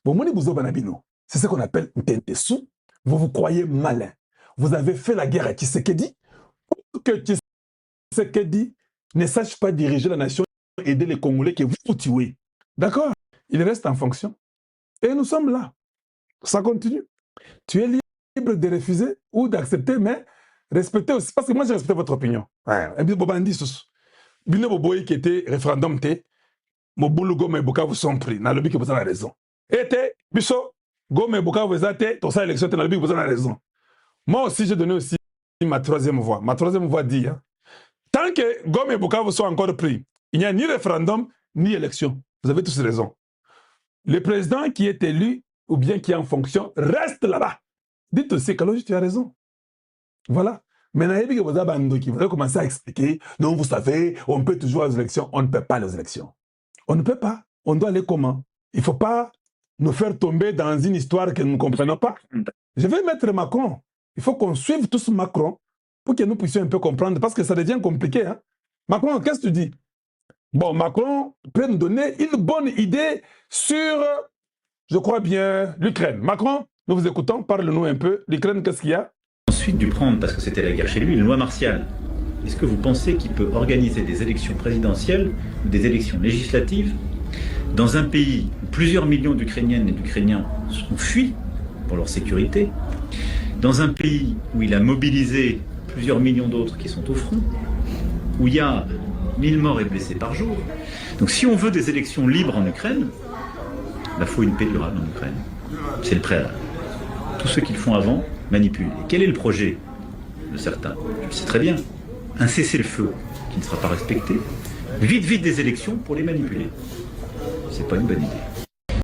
Bon, Moni Bouzo Banabino, c'est ce qu'on appelle Ntentesu. Vous vous croyez malin. Vous avez fait la guerre à Tshisekedi pour que Tshisekedi ne sache pas diriger la nation et aider les Congolais que vous tuez. D'accord? Il reste en fonction. Et nous sommes là. Ça continue. Tu es libre de refuser ou d'accepter, mais respectez aussi. Parce que moi, j'ai respecté votre opinion. Et puis, Bobandi, Bine Boboy qui était référendum, Mobulu Gome et Bukavu sont pris. Dans le but que vous avez raison. Et Bisso, Gome et Bukavu, vous avez dans cette élection, dans le but que vous avez raison. Moi aussi, j'ai donné aussi ma troisième voix. Ma troisième voix dit, hein, tant que Gome et Bukavu sont encore pris, il n'y a ni référendum, ni élection. Vous avez tous raison. Le président qui est élu, ou bien qui est en fonction, reste là-bas. Dites aussi, Kaloji, tu as raison. Voilà. Maintenant, vous avez commencé à expliquer, non, vous savez, on peut toujours aux élections. On ne peut pas les élections. On ne peut pas. On doit aller comment? Il ne faut pas nous faire tomber dans une histoire que nous ne comprenons pas. Je vais mettre Macron. Il faut qu'on suive tous Macron pour que nous puissions un peu comprendre, parce que ça devient compliqué. Hein? Macron, qu'est-ce que tu dis? Bon, Macron peut nous donner une bonne idée sur, je crois bien, l'Ukraine. Macron, nous vous écoutons, parle-nous un peu. L'Ukraine, qu'est-ce qu'il y a? Ensuite dû prendre, parce que c'était la guerre chez lui, une loi martiale. Est-ce que vous pensez qu'il peut organiser des élections présidentielles ou des élections législatives dans un pays où plusieurs millions d'Ukrainiennes et d'Ukrainiens ont fui pour leur sécurité, dans un pays où il a mobilisé plusieurs millions d'autres qui sont au front, où il y a 1000 morts et blessés par jour? Donc si on veut des élections libres en Ukraine, il faut une paix durable en Ukraine. C'est le préalable. Tous ceux qui le font avant manipulent. Et quel est le projet de certains? Je le sais très bien. Un cessez-le-feu qui ne sera pas respecté. Vite des élections pour les manipuler. C'est pas une bonne idée.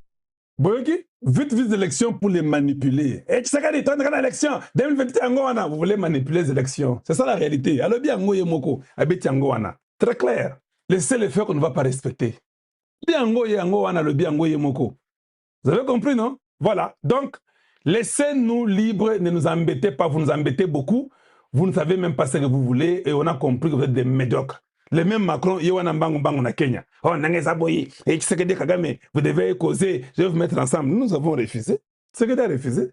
Boyoki, vite des élections pour les manipuler. Et tu sais quand tu as l'élection, 2021, vous voulez manipuler les élections. C'est ça la réalité. Alors bien, Moko, Abeti Angoana. Très clair. Laissez-le faire qu'on ne va pas respecter. Bien, le bien, Moko. Vous avez compris, non? Voilà. Donc, laissez-nous libres, ne nous embêtez pas, vous nous embêtez beaucoup. Vous ne savez même pas ce que vous voulez et on a compris que vous êtes des médiocres. Les mêmes Macron, Yowana Mbangu Mbangu na Kenya. Oh, Nangeza Boyi, et Tshisekedi Kagame, vous devez causer, je vais vous mettre ensemble. Nous avons refusé. Tshisekedi a refusé.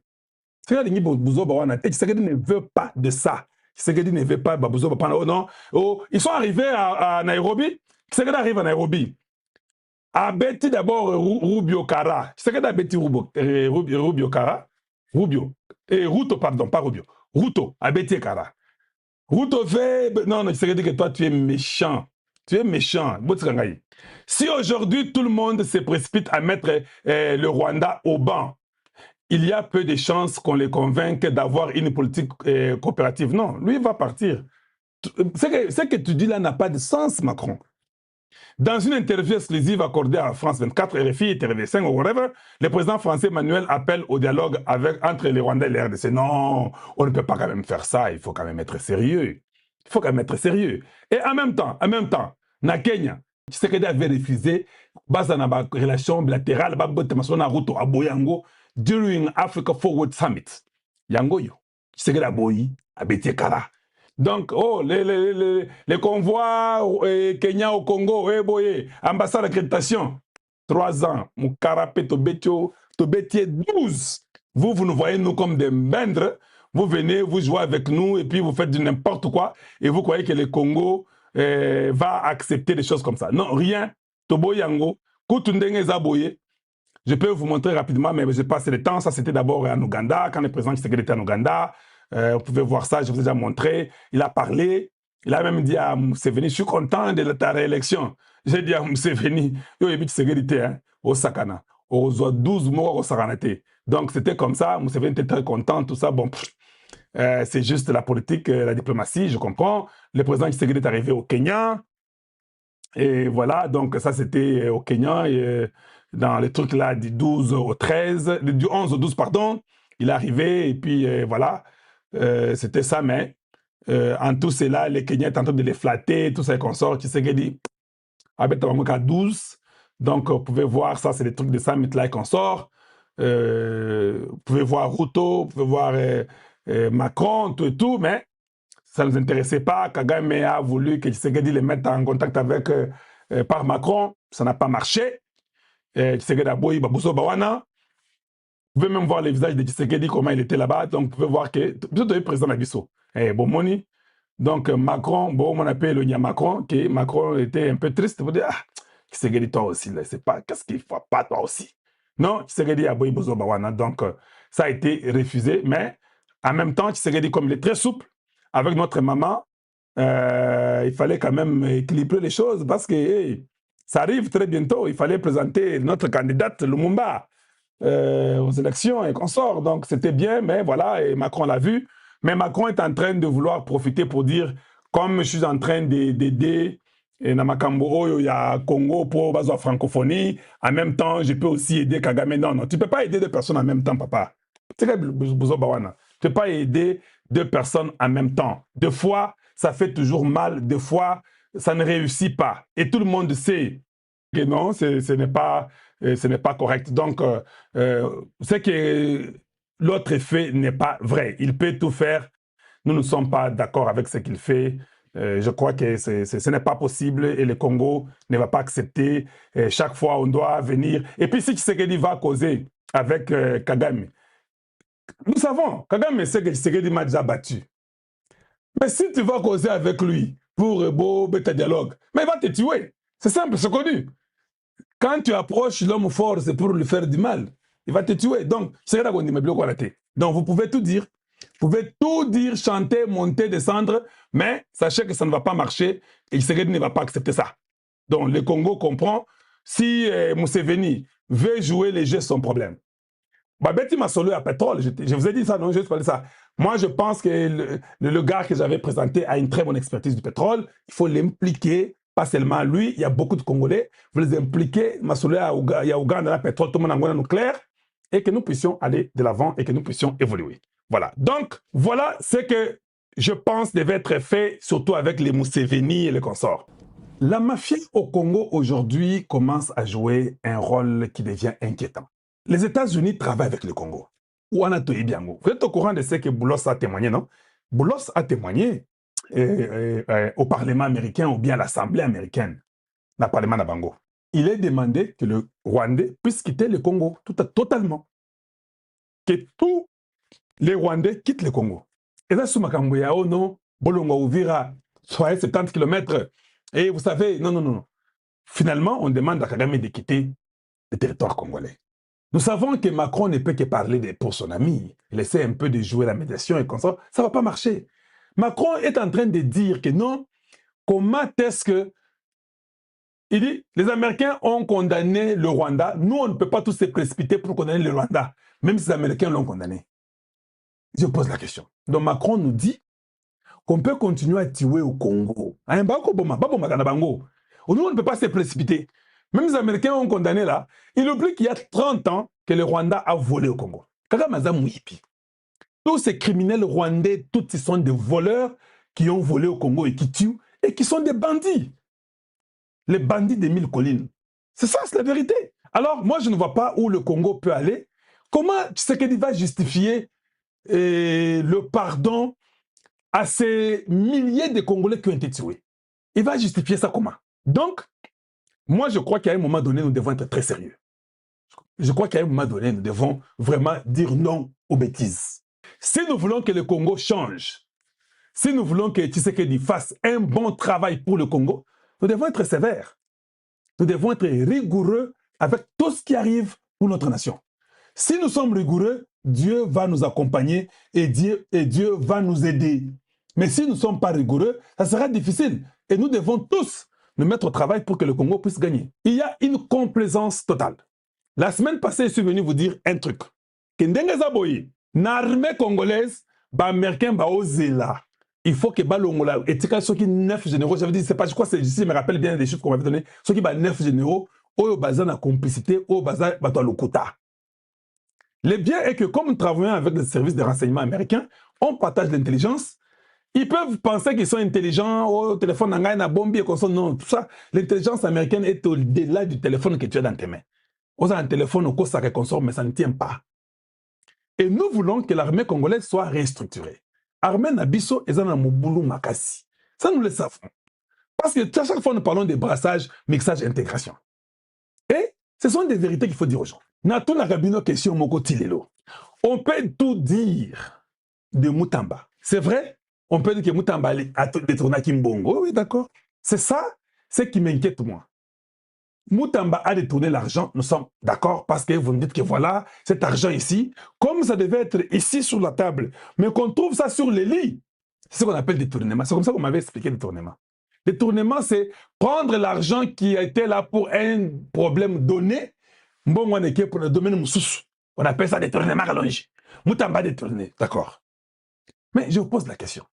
Tshisekedi ne veut pas de ça. Tshisekedi ne veut pas Babouzo Bapana. Oh non. Oh, ils sont arrivés à Nairobi. Tshisekedi arrive à Nairobi. Abeti d'abord Rubio Kara. Tshisekedi a bêti Rubio Kara. Rubio. Et Ruto, pardon, pas Rubio. Ruto, Abeti Kara. Ruto fait... Non, non, c'est que toi, tu es méchant. Tu es méchant. Si aujourd'hui, tout le monde se précipite à mettre le Rwanda au banc, il y a peu de chances qu'on les convainque d'avoir une politique coopérative. Non, lui, il va partir. Ce que tu dis là n'a pas de sens, Macron. Dans une interview exclusive accordée à France 24, RFI, TV5 ou whatever, le président français Emmanuel appelle au dialogue entre les Rwandais et les RDC. Non, on ne peut pas quand même faire ça, il faut quand même être sérieux. Il faut quand même être sérieux. Et en même temps, na Kenya, Tshisekedi avait refusé, basé na ba relation bilatérale, ba botte masona Ruto à Boyango, during Africa Forward Summit. Yango yo, Tshisekedi a boyi, a Bétié Kara. Donc, oh, les convois Kenya au Congo, boye, ambassade d'accréditation, 3 ans, Moukarapé, Tobetier, 12. Vous nous voyez, nous, comme des mèndres. Vous venez, vous jouez avec nous, et puis vous faites du n'importe quoi, et vous croyez que le Congo va accepter des choses comme ça. Non, rien. Tobo Yango, Koutundenge Zaboye. Je peux vous montrer rapidement, mais j'ai passé le temps. Ça, c'était d'abord en Ouganda, quand le président Tshisekedi était en Ouganda. Vous pouvez voir ça, je vous ai déjà montré. Il a parlé, il a même dit à Museveni, je suis content de ta réélection. J'ai dit à Museveni, yo yebi Tshisekedi hein, au Sakana, au 12 mois au Sakanate. Donc c'était comme ça, Museveni était très content, tout ça. Bon, c'est juste la politique, la diplomatie, je comprends. Le président Tshisekedi est arrivé au Kenya. Et voilà, donc ça c'était au Kenya, et, dans les trucs là du 12 au 13, du 11 au 12, pardon. Il est arrivé, et puis voilà. C'était ça, mais en tout cela, les Kenyans étaient en train de les flatter, tout ça, et consorts, qui s'est dit, avec à 12. Donc, vous pouvez voir, ça, c'est des trucs de summit là et consorts. Vous pouvez voir Ruto, vous pouvez voir Macron, tout et tout, mais ça ne nous intéressait pas. Kagame a voulu que Tshisekedi les mette en contact avec par Macron. Ça n'a pas marché. Tshisekedi a boyi Babouzo Bawana. Vous pouvez même voir les visages de Tshisekedi, comment il était là-bas. Donc, vous pouvez voir que, vous êtes président Nabiso. Bon, Moni. Donc, Macron, bon, on appelle le Macron, que Macron était un peu triste. Vous dites, ah, Tshisekedi, toi aussi, là, c'est pas, qu'est-ce qu'il faut pas, toi aussi? Non, Tshisekedi a Bozo Bawana. Donc, ça a été refusé. Mais, en même temps, Tshisekedi, comme il est très souple, avec notre maman, il fallait quand même équilibrer les choses parce que hey, ça arrive très bientôt. Il fallait présenter notre candidate Lumumba aux élections et qu'on sort. Donc c'était bien, mais voilà, et Macron l'a vu. Mais Macron est en train de vouloir profiter pour dire, comme je suis en train d'aider Namakambo Oyo, il y a Congo pour la francophonie, en même temps, je peux aussi aider Kagame. Non, non, tu ne peux pas aider deux personnes en même temps, papa. Tu ne peux pas aider deux personnes en même temps. Deux fois, ça fait toujours mal. Deux fois, ça ne réussit pas. Et tout le monde sait que non, ce n'est pas correct. Donc, c'est que l'autre effet n'est pas vrai. Il peut tout faire. Nous ne sommes pas d'accord avec ce qu'il fait. Je crois que ce n'est pas possible et le Congo ne va pas accepter. Chaque fois, on doit venir. Et puis, si Tshisekedi va causer avec Kagame, nous savons, Kagame sait que Tshisekedi m'a déjà battu. Mais si tu vas causer avec lui pour beau bêta dialogue, mais il va te tuer. C'est simple, c'est connu. Quand tu approches l'homme fort, c'est pour lui faire du mal. Il va te tuer. Donc, c'est là qu'on dit, mais bloc raté. Donc, vous pouvez tout dire. Vous pouvez tout dire, chanter, monter, descendre, mais sachez que ça ne va pas marcher et Tshisekedi ne va pas accepter ça. Donc, le Congo comprend. Si Museveni veut jouer les jeux, son problème. Babeti m'a solo à pétrole. Je vous ai dit ça, non? Je vais parler ça. Moi, je pense que le gars que j'avais présenté a une très bonne expertise du pétrole. Il faut l'impliquer. Pas seulement lui, il y a beaucoup de Congolais. Vous les impliquez. Masolo il y a Ouganda, la pétrole, tout le monde en nucléaire. Et que nous puissions aller de l'avant et que nous puissions évoluer. Voilà. Donc, voilà ce que je pense devait être fait, surtout avec les Museveni et les consorts. La mafia au Congo aujourd'hui commence à jouer un rôle qui devient inquiétant. Les États-Unis travaillent avec le Congo. Vous êtes au courant de ce que Boulos a témoigné, non? Boulos a témoigné au Parlement américain ou bien à l'Assemblée américaine, dans le Parlement de Bango. Il est demandé que le Rwandais puisse quitter le Congo totalement. Que tous les Rwandais quittent le Congo. Et là, Soumakambo Yao, non, Bolongo Ouvira, 70 km. Et vous savez, non, non, non. Finalement, on demande à Kagame de quitter le territoire congolais. Nous savons que Macron ne peut que parler pour son ami. Il essaie un peu de jouer la médiation et comme ça ne va pas marcher. Macron est en train de dire que non, comment est-ce que... Il dit, les Américains ont condamné le Rwanda. Nous, on ne peut pas tous se précipiter pour condamner le Rwanda, même si les Américains l'ont condamné. Je pose la question. Donc Macron nous dit qu'on peut continuer à tuer au Congo. Nous, on ne peut pas se précipiter. Même les Américains ont condamné là. Il oublie qu'il y a 30 ans que le Rwanda a volé au Congo. Tous ces criminels rwandais, tous ils sont des voleurs qui ont volé au Congo et qui tuent et qui sont des bandits. Les bandits des 1000 collines. C'est ça, c'est la vérité. Alors, moi, je ne vois pas où le Congo peut aller. Comment Tshisekedi va justifier le pardon à ces milliers de Congolais qui ont été tués? Il va justifier ça comment? Donc, moi, je crois qu'à un moment donné, nous devons être très sérieux. Je crois qu'à un moment donné, nous devons vraiment dire non aux bêtises. Si nous voulons que le Congo change, si nous voulons que Tshisekedi fasse un bon travail pour le Congo, nous devons être sévères. Nous devons être rigoureux avec tout ce qui arrive pour notre nation. Si nous sommes rigoureux, Dieu va nous accompagner et Dieu va nous aider. Mais si nous ne sommes pas rigoureux, ça sera difficile. Et nous devons tous nous mettre au travail pour que le Congo puisse gagner. Il y a une complaisance totale. La semaine passée, je suis venu vous dire un truc. L'armée congolaise, les Américains, il faut que Balongola, et ceux qui 9 généraux, j'avais dit, c'est pas, je crois que je me rappelle bien des chiffres qu'on m'avait donné, ceux qui 9 généraux, au bazar la complicité, au bazar Batoualokota. Le bien est que comme nous travaillons avec les services de renseignement américains, on partage l'intelligence. Ils peuvent penser qu'ils sont intelligents, au téléphone, na bombi et comme ça, non, tout ça. L'intelligence américaine est au-delà du téléphone que tu as dans tes mains. On a un téléphone au ça consort, mais ça ne tient pas. Et nous voulons que l'armée congolaise soit restructurée. Armée Nabiso et Zana Moboulou Makasi. Ça, nous le savons. Parce que à chaque fois, nous parlons de brassage, mixage, intégration. Et ce sont des vérités qu'il faut dire aux gens. Nato Nakabino question Moko Tilelo. On peut tout dire de Moutamba. C'est vrai, on peut dire que Moutamba a détourné Kimbongo. Oui, d'accord. C'est ça, ce qui m'inquiète, moi. Moutamba a détourné l'argent, nous sommes d'accord, parce que vous me dites que voilà, cet argent ici, comme ça devait être ici sur la table, mais qu'on trouve ça sur les lits, c'est ce qu'on appelle détournement. C'est comme ça qu'on m'avait expliqué détournement. Détournement, c'est prendre l'argent qui était là pour un problème donné, bon, on est pour le domaine moussous. On appelle ça détournement rallongé. Moutamba détourné, d'accord. Mais je vous pose la question.